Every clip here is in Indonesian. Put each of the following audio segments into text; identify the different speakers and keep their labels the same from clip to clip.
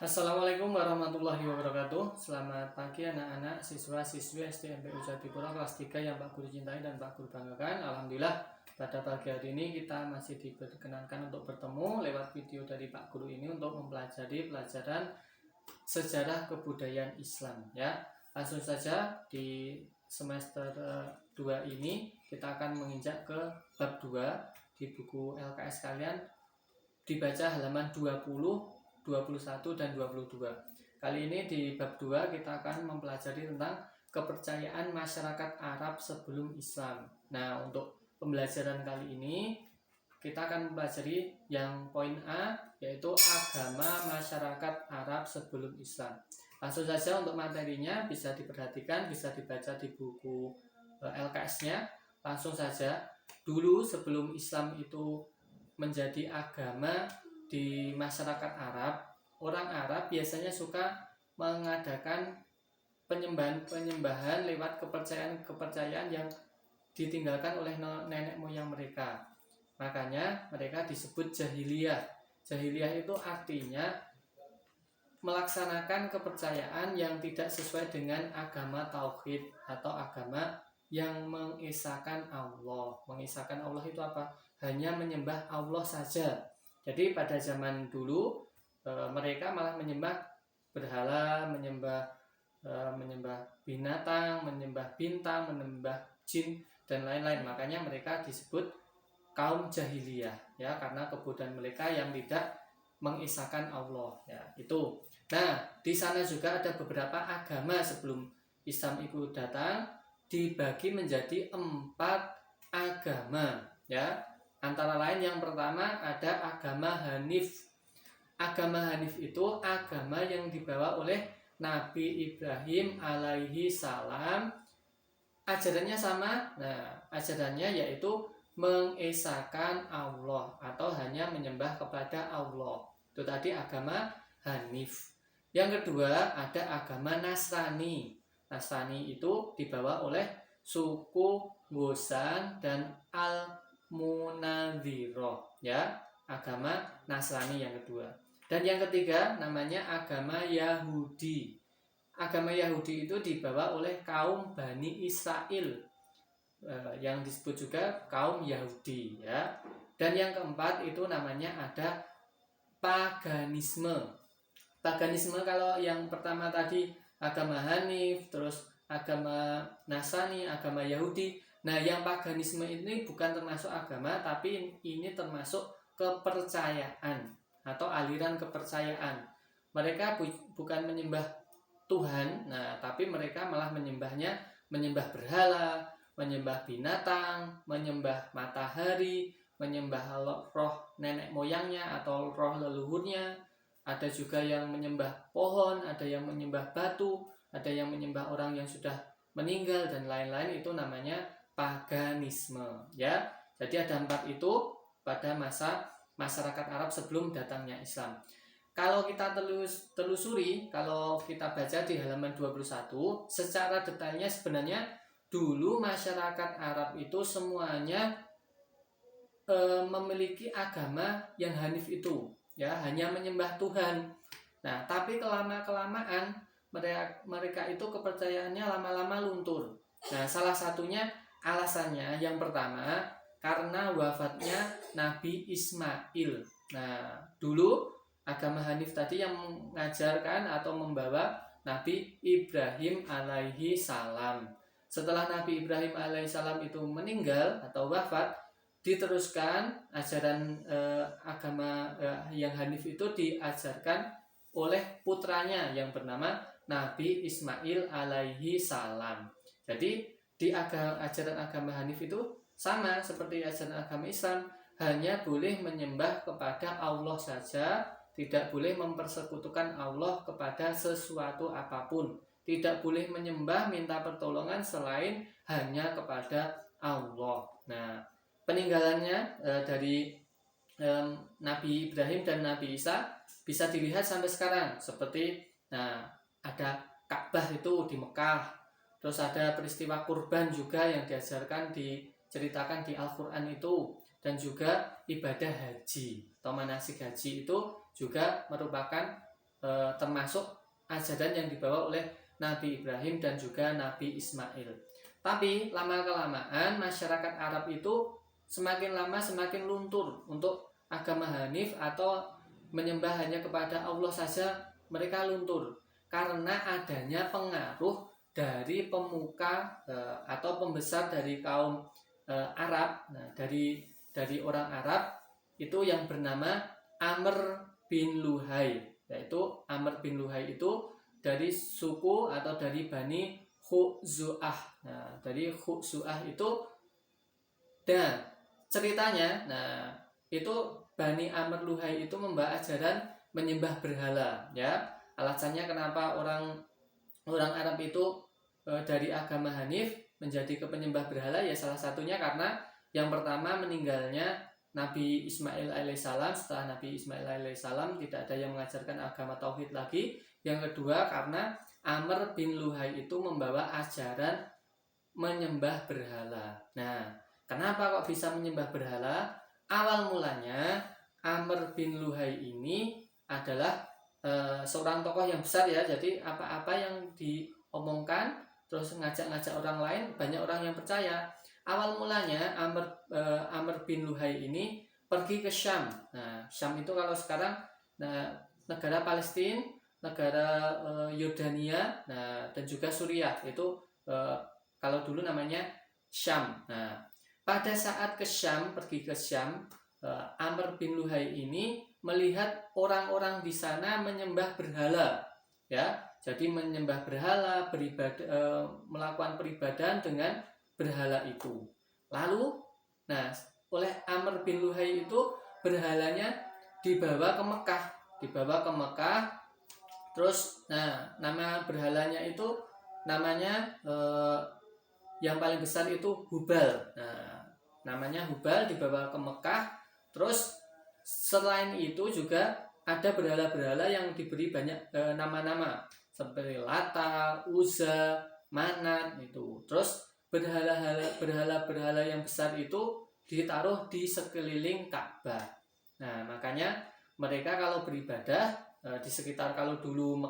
Speaker 1: Assalamualaikum warahmatullahi wabarakatuh. Selamat pagi anak-anak siswa-siswi SDMPU Jatipura kelas 3 yang Pak Guru cintai dan Pak Guru banggakan. Alhamdulillah pada pagi hari ini kita masih diperkenankan untuk bertemu lewat video dari Pak Guru ini untuk mempelajari pelajaran sejarah kebudayaan Islam ya. Langsung saja di semester 2 ini kita akan menginjak ke bab 2 di buku LKS kalian, dibaca halaman 20, 21 dan 22. Kali ini di bab 2 kita akan mempelajari tentang kepercayaan masyarakat Arab sebelum Islam. Nah, untuk pembelajaran kali ini kita akan mempelajari yang poin A, yaitu agama masyarakat Arab sebelum Islam. Langsung saja untuk materinya bisa diperhatikan, bisa dibaca di buku LKS-nya. Langsung saja, dulu sebelum Islam itu menjadi agama di masyarakat Arab, orang Arab biasanya suka mengadakan penyembahan lewat kepercayaan yang ditinggalkan oleh nenek moyang mereka. Makanya mereka disebut jahiliyah. Jahiliyah itu artinya melaksanakan kepercayaan yang tidak sesuai dengan agama tauhid atau agama yang mengesahkan Allah. Mengesahkan Allah itu apa? Hanya menyembah Allah saja. Jadi pada zaman dulu mereka malah menyembah berhala, menyembah binatang, menyembah bintang, menyembah jin dan lain-lain. Makanya mereka disebut kaum jahiliyah ya, karena kebodohan mereka yang tidak mengesahkan Allah ya, itu. Nah, di sana juga ada beberapa agama sebelum Islam itu datang, dibagi menjadi 4 agama ya. Antara lain yang pertama ada agama Hanif. Agama Hanif itu agama yang dibawa oleh Nabi Ibrahim alaihi salam. Ajarannya sama. Nah, ajarannya yaitu mengesahkan Allah atau hanya menyembah kepada Allah. Itu tadi agama Hanif. Yang kedua ada agama Nasrani. Nasrani itu dibawa oleh suku Gosan dan Al-Munadhiroh ya, agama Nasrani yang kedua. Dan yang ketiga namanya agama Yahudi. Agama Yahudi itu dibawa oleh kaum Bani Israel yang disebut juga kaum Yahudi ya. Dan yang keempat itu namanya ada paganisme. Paganisme kalau yang pertama tadi agama Hanif, terus agama Nasrani, agama Yahudi. Nah, yang paganisme ini bukan termasuk agama, tapi ini termasuk kepercayaan atau aliran kepercayaan. Mereka bukan menyembah Tuhan, nah tapi mereka malah menyembah berhala, menyembah binatang, menyembah matahari, menyembah roh nenek moyangnya atau roh leluhurnya. Ada juga yang menyembah pohon, ada yang menyembah batu, ada yang menyembah orang yang sudah meninggal dan lain-lain. Itu namanya paganisme ya. Jadi ada 4 itu pada masa masyarakat Arab sebelum datangnya Islam. Kalau kita telusuri, kalau kita baca di halaman 21, secara detailnya sebenarnya dulu masyarakat Arab itu semuanya memiliki agama yang Hanif itu ya, hanya menyembah Tuhan. Nah, tapi kelamaan mereka itu kepercayaannya lama-lama luntur. Nah, salah satunya alasannya yang pertama karena wafatnya Nabi Ismail. Nah, dulu agama Hanif tadi yang mengajarkan atau membawa Nabi Ibrahim alaihi salam. Setelah Nabi Ibrahim alaihi salam itu meninggal atau wafat, diteruskan ajaran agama yang Hanif itu diajarkan oleh putranya yang bernama Nabi Ismail alaihi salam. Jadi di ajaran agama Hanif itu sama seperti ajaran agama Islam, hanya boleh menyembah kepada Allah saja, tidak boleh mempersekutukan Allah kepada sesuatu apapun, tidak boleh menyembah minta pertolongan selain hanya kepada Allah. Nah, peninggalannya dari Nabi Ibrahim dan Nabi Isa bisa dilihat sampai sekarang, seperti ada Ka'bah itu di Mekah, terus ada peristiwa kurban juga yang diceritakan di Al-Quran itu, dan juga ibadah haji atau manasik haji itu juga merupakan termasuk ajaran yang dibawa oleh Nabi Ibrahim dan juga Nabi Ismail. Tapi lama-kelamaan masyarakat Arab itu semakin lama semakin luntur untuk agama Hanif atau menyembah hanya kepada Allah saja, mereka luntur karena adanya pengaruh dari pemuka atau pembesar dari kaum Arab. Nah, dari orang Arab itu yang bernama Amr bin Luhai, yaitu Amr bin Luhai itu dari suku atau dari Bani Khuzu'ah. Nah, dari Khuzu'ah itu, dan ceritanya, nah itu Bani Amr Luhai itu membawa ajaran menyembah berhala, ya. Alasannya kenapa orang Arab itu dari agama Hanif menjadi ke penyembah berhala, ya salah satunya karena yang pertama meninggalnya Nabi Ismail alaihissalam. Setelah Nabi Ismail alaihissalam tidak ada yang mengajarkan agama tauhid lagi. Yang kedua karena Amr bin Luhai itu membawa ajaran menyembah berhala. Nah, kenapa kok bisa menyembah berhala? Awal mulanya Amr bin Luhai ini adalah seorang tokoh yang besar, ya. Jadi apa-apa yang diomongkan terus ngajak-ngajak orang lain, banyak orang yang percaya. Awal mulanya Amr bin Luhai ini pergi ke Syam. Nah, Syam itu kalau sekarang negara Palestina, negara Yordania, dan juga Suriah. Itu kalau dulu namanya Syam. Nah, pada saat pergi ke Syam, Amr bin Luhai ini melihat orang-orang di sana menyembah berhala, ya. Jadi menyembah berhala, beribadah, melakukan peribadahan dengan berhala itu. Lalu, nah, oleh Amr bin Luhai itu berhalanya dibawa ke Mekah, terus, nah, nama berhalanya itu namanya yang paling besar itu Hubal. Nah, namanya Hubal dibawa ke Mekah. Terus selain itu juga ada berhala-berhala yang diberi banyak nama-nama seperti Lata, Uzza, Manat itu. Terus berhala-berhala yang besar itu ditaruh di sekeliling Ka'bah. Nah, makanya mereka kalau beribadah di sekitar, kalau dulu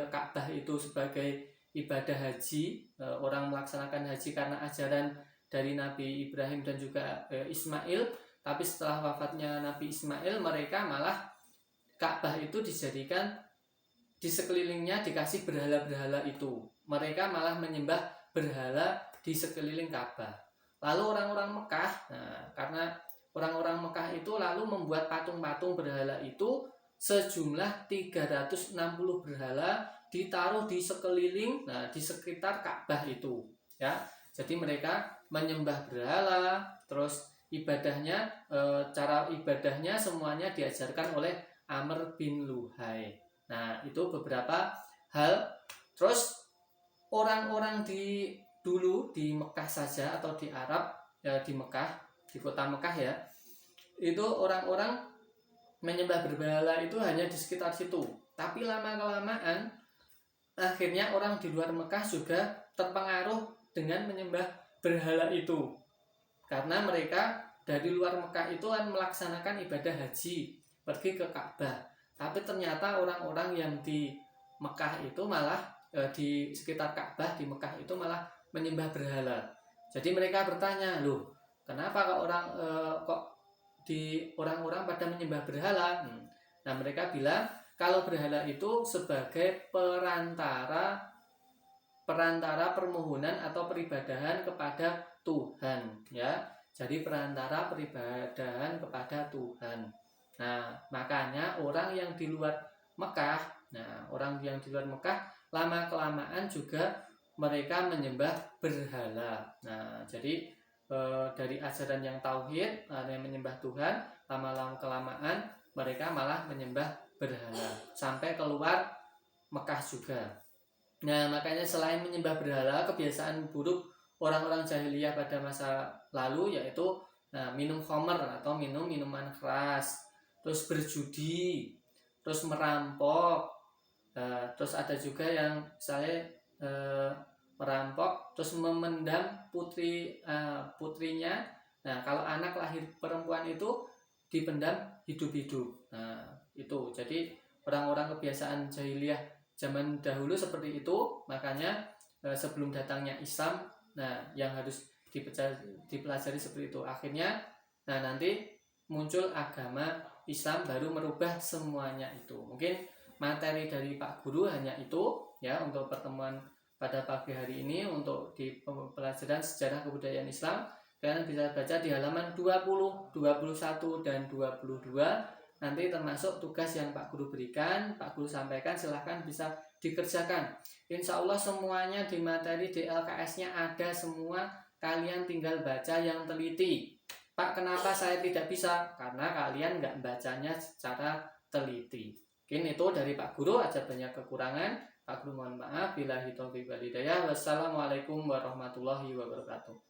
Speaker 1: Ka'bah itu sebagai ibadah haji, orang melaksanakan haji karena ajaran dari Nabi Ibrahim dan juga Ismail. Tapi setelah wafatnya Nabi Ismail, mereka malah Ka'bah itu dijadikan di sekelilingnya dikasih berhala-berhala itu. Mereka malah menyembah berhala di sekeliling Ka'bah. Lalu orang-orang Mekah, nah, karena orang-orang Mekah itu lalu membuat patung-patung berhala itu sejumlah 360 berhala ditaruh di sekeliling, nah, di sekitar Ka'bah itu, ya. Jadi mereka menyembah berhala, terus ibadahnya, cara ibadahnya semuanya diajarkan oleh Amr bin Luhai. Nah, itu beberapa hal. Terus orang-orang dulu di Mekah saja atau di Arab, ya, di Mekah, di kota Mekah, ya, itu orang-orang menyembah berhala itu hanya di sekitar situ. Tapi lama-kelamaan akhirnya orang di luar Mekah juga terpengaruh dengan menyembah berhala itu. Karena mereka dari luar Mekah itu kan melaksanakan ibadah haji, pergi ke Ka'bah. Tapi ternyata orang-orang yang di Mekah itu malah di sekitar Ka'bah di Mekah itu malah menyembah berhala. Jadi mereka bertanya, loh, kenapa kok di orang-orang pada menyembah berhala? Nah, mereka bilang kalau berhala itu sebagai perantara permohonan atau peribadahan kepada Tuhan, ya. Jadi perantara peribadahan kepada Tuhan. Nah, makanya orang yang di luar Mekah, lama-kelamaan juga mereka menyembah berhala. Nah, jadi dari ajaran yang tauhid, yang menyembah Tuhan, lama-kelamaan mereka malah menyembah berhala sampai keluar Mekah juga. Nah, makanya selain menyembah berhala, kebiasaan buruk orang-orang jahiliyah pada masa lalu yaitu minum khamr atau minum minuman keras, terus berjudi, terus merampok, terus ada juga yang misalnya merampok terus memendam putrinya. Nah, kalau anak lahir perempuan itu dipendam hidup-hidup. Nah, itu jadi orang-orang kebiasaan jahiliyah zaman dahulu seperti itu. Makanya sebelum datangnya Islam, nah yang harus dipelajari seperti itu. Akhirnya nah nanti muncul agama Islam baru merubah semuanya itu. Mungkin materi dari Pak Guru hanya itu ya untuk pertemuan pada pagi hari ini. Untuk di pelajaran sejarah kebudayaan Islam, kalian bisa baca di halaman 20, 21 dan 22. Nanti termasuk tugas yang Pak Guru berikan, Pak Guru sampaikan, silahkan bisa dikerjakan. Insya Allah semuanya di materi DLKS-nya ada semua, kalian tinggal baca yang teliti. Pak, kenapa saya tidak bisa? Karena kalian nggak bacanya secara teliti. Mungkin itu dari Pak Guru, aja banyak kekurangan. Pak Guru mohon maaf. Billahi taufiq wal hidayah. Wassalamualaikum warahmatullahi wabarakatuh.